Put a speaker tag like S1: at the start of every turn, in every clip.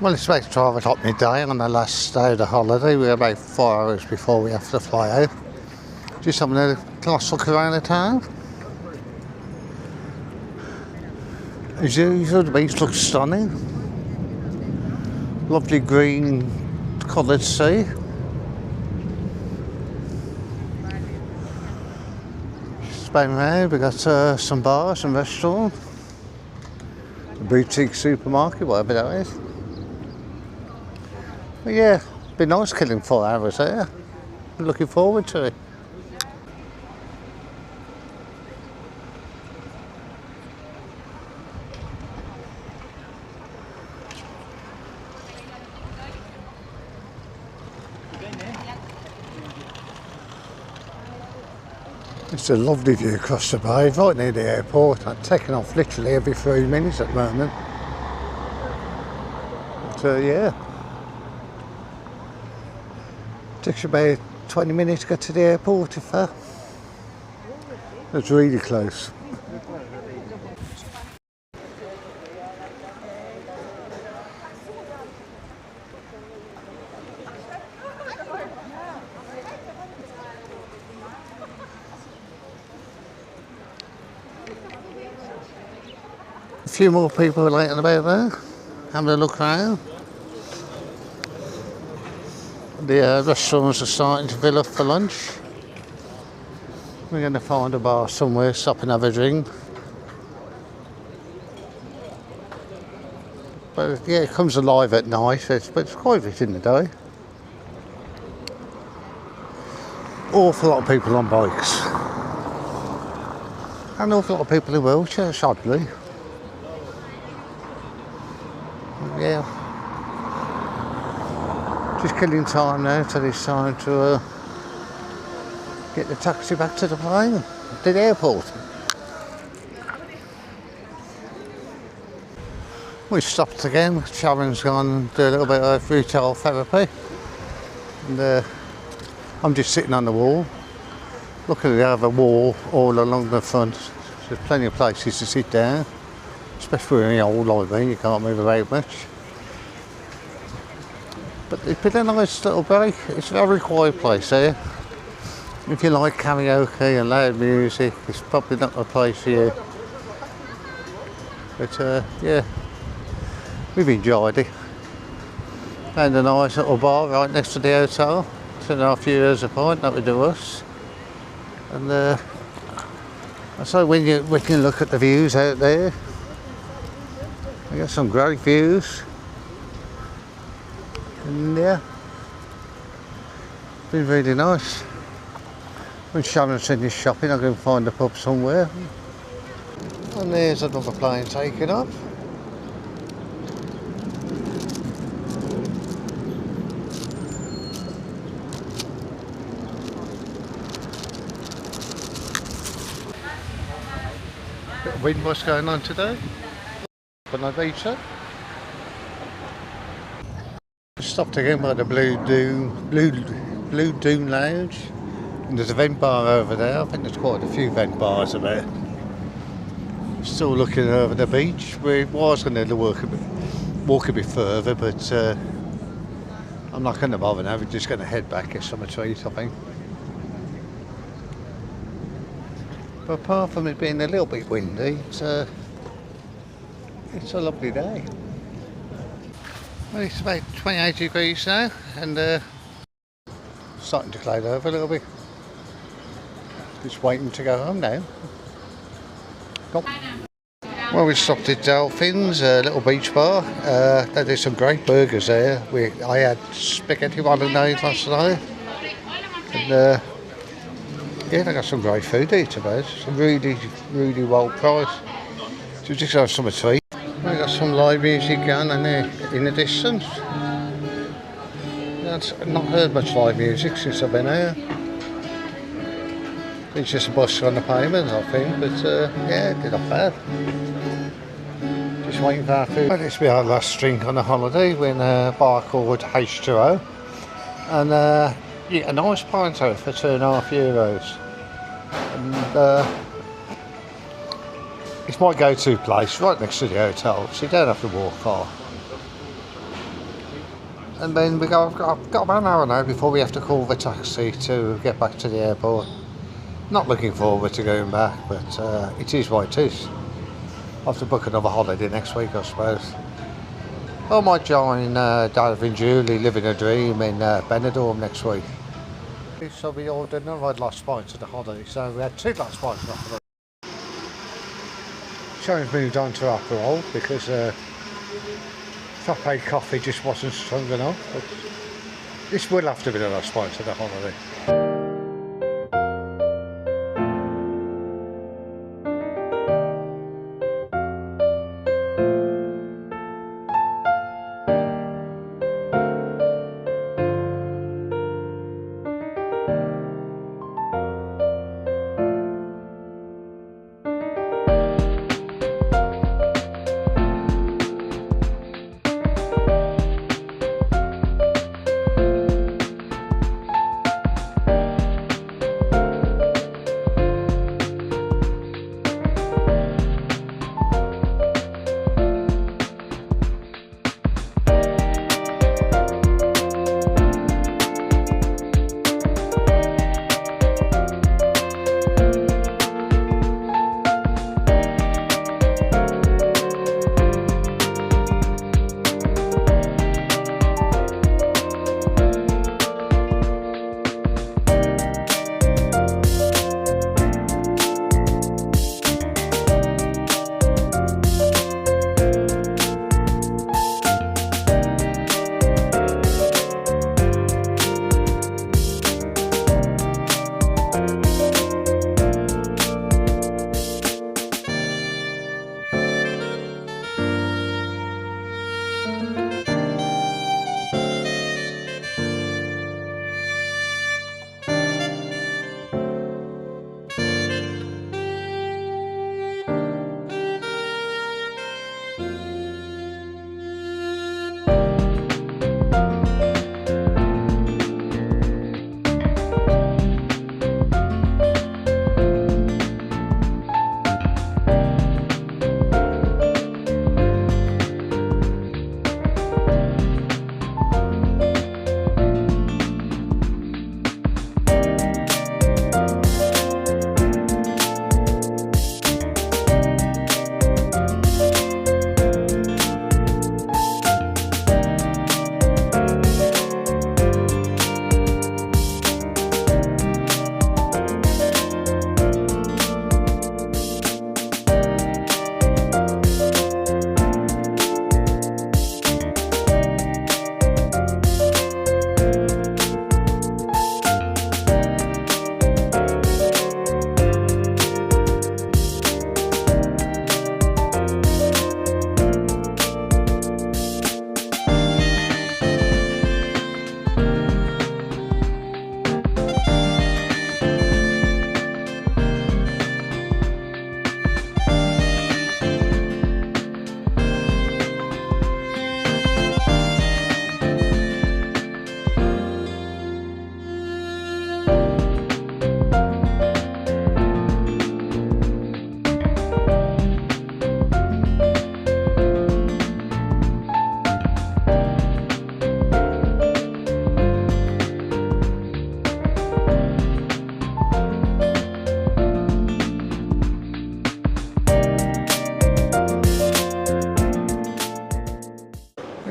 S1: Well, it's about 12 o'clock midday on the last day of the holiday. We're about 4 hours before we have to fly out. Just having a last look around the town. As usual, the beach looks stunning. Lovely green coloured sea. Spin round, we've got some bars and restaurants. A boutique supermarket, whatever that is. But yeah, it'd be nice killing 4 hours there. I'm looking forward to it. It's a lovely view across the bay, right near the airport. I'm taking off literally every 3 minutes at the moment. But yeah. Takes about 20 minutes to get to the airport if that. That's really close. A few more people laying about there, having a look around. The restaurants are starting to fill up for lunch. We're going to find a bar somewhere, stop and have a drink. But yeah, it comes alive at night, but it's quite in the day. Awful lot of people on bikes. An awful lot of people in wheelchairs, oddly. Yeah. Just killing time now till it's time to get the taxi back to the plane, to the airport. We stopped again. Sharon's gone and do a little bit of retail therapy. And I'm just sitting on the wall, looking at the other wall all along the front. There's plenty of places to sit down, especially when you're old like me, you can't move about much. But it's been a nice little break. It's a very quiet place here. If you like karaoke and loud music, it's probably not a place for you. But yeah, we've enjoyed it. Found a nice little bar right next to the hotel. 2.5 years apart, that would do us. And so when you look at the views out there, we got some great views. And yeah, been really nice. When Sharon's finished shopping, I'm going to find a pub somewhere. And there's another plane taking off. Bit of wind what's going on today. But I beach it. Stopped again by the Blue Dune Lounge, and there's a vent bar over there. I think there's quite a few vent bars about. Still looking over the beach. We was going to walk a bit further, but I'm not going to bother now. We're just going to head back, get some treat, I think. But apart from it being a little bit windy, it's a lovely day. Well, it's about 28 degrees now, and starting to cloud over a little bit. Just waiting to go home now. Go. Well, we stopped at Delfins, a little beach bar. They do some great burgers there. I had spaghetti bolognese last night, and yeah, they got some great food to eat about. It's really well priced. So we just have some to eat. We got some live music going on there in the distance. I've not heard much live music since I've been here. It's just a bus on the pavement, I think, but yeah, it's not bad. Just waiting for our food. Well, this will be our last drink on the holiday. We're in a bar called H2O, and you get a nice pint out for €2.5. And it's my go-to place, right next to the hotel, so you don't have to walk far. And then I've got about an hour now before we have to call the taxi to get back to the airport. Not looking forward to going back, but it is what it is. I'll have to book another holiday next week, I suppose. I might join Dave and Julie living a dream in Benidorm next week. So we ordered another glass pints of the holiday, so we had 2 glass pints of the holiday. Sharon's moved on to Arenal because frappe coffee just wasn't strong enough. But this will have to be the last pint of the holiday.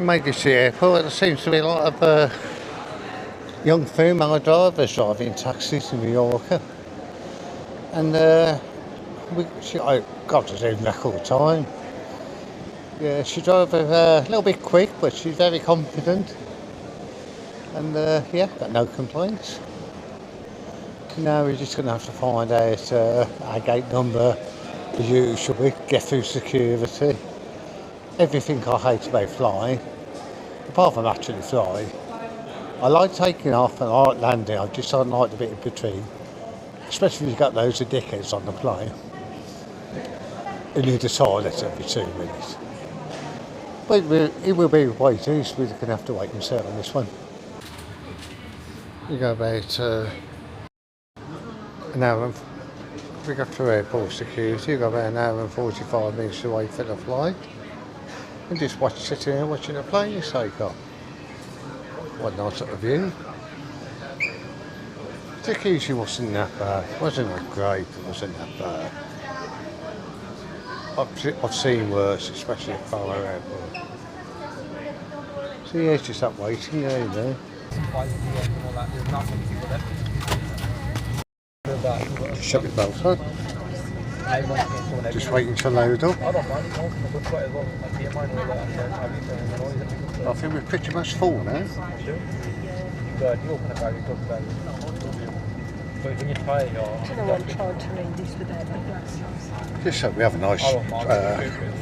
S1: Made it to the airport. There seems to be a lot of young female drivers driving taxis in Majorca, and I got to do record time. Yeah, she drove a little bit quick, but she's very confident, and yeah, got no complaints. Now we're just going to have to find out our gate number as usual, get through security. Everything I hate about flying, apart from actually flying. I like taking off and I like landing, I just don't like the bit in between. Especially if you've got loads of dickheads on the plane who need a toilet every 2 minutes. But it will be the way it is, we're going to have to wait and see on this one. We go about an hour and we got through airport security, we got about an hour and 45 minutes to wait for the flight. And just sitting here watching the plane take off. What a nice little view. Security wasn't that bad. It wasn't that great, it wasn't that bad. I've seen worse, especially at Faro Airport. So yeah, it's just that waiting there, you know. Just shut your belt on. Just waiting to load up. I think we're pretty much full now. Just so we have a nice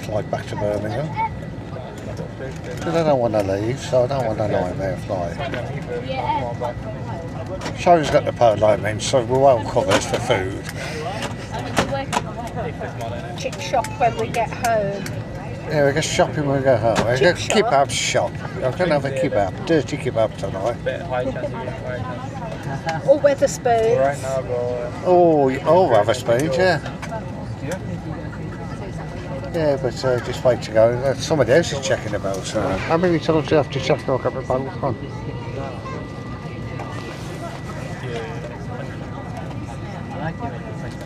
S1: flight back to Birmingham. Because I don't want to leave, so I don't want a nightmare flight. Show's got the polo in, so we're well covered for food.
S2: Chick shop when we get home.
S1: Yeah, we go shopping when we go home. We go kebab shop. I'm going to have a kebab, dirty kebab tonight.
S2: Or Weatherspoons.
S1: Oh, have a spoon, yeah. Yeah, but just wait to go. Somebody else is checking the belts. How many times do you have to check to look at the belts on?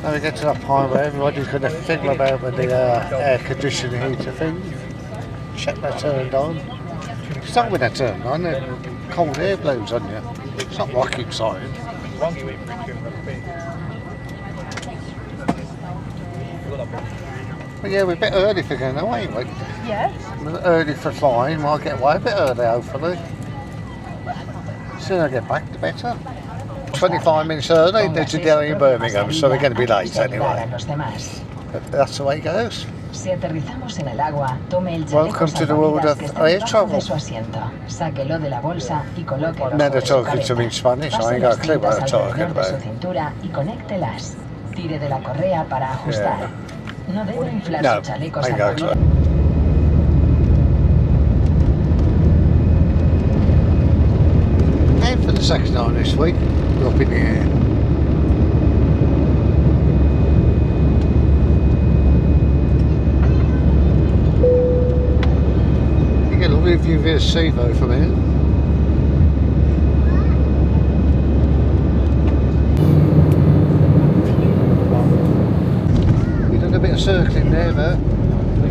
S1: Now we get to that point where everybody's going to fiddle about with the air conditioning heater thing. Check that turned on. Start with that turned on, the cold air blows on you. It's not rocket science. But yeah, we're a bit early for going away, ain't we?
S2: Yes.
S1: We're early for flying, might get away a bit early hopefully. The sooner I get back, the better. 25 minutes early, there's a delay in Birmingham, so we're going to be late anyway. But that's the way it goes. Welcome to the world of air travel. Now they're talking to me in Spanish, I ain't got a clue what they're talking about. Yeah. No, I ain't got a clue. And for the second time this week, we're up in the air. You get a lovely view of the sea though from here. You've done a bit of circling there though,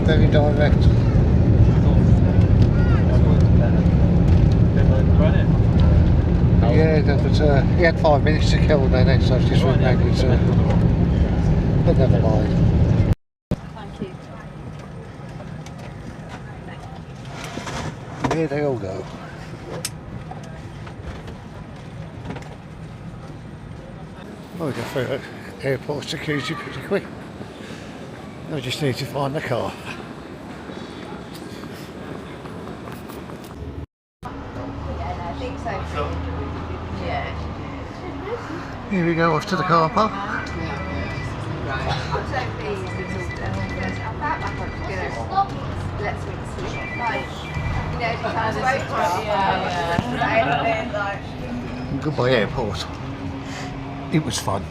S1: very direct. Yeah, but he had 5 minutes to kill then, so it's just remembered to. But never mind.
S2: Thank you.
S1: And here they all go. Well, we go through airport security pretty quick. I just need to find the car. Here we go, off to the car park. Goodbye airport. It was fun.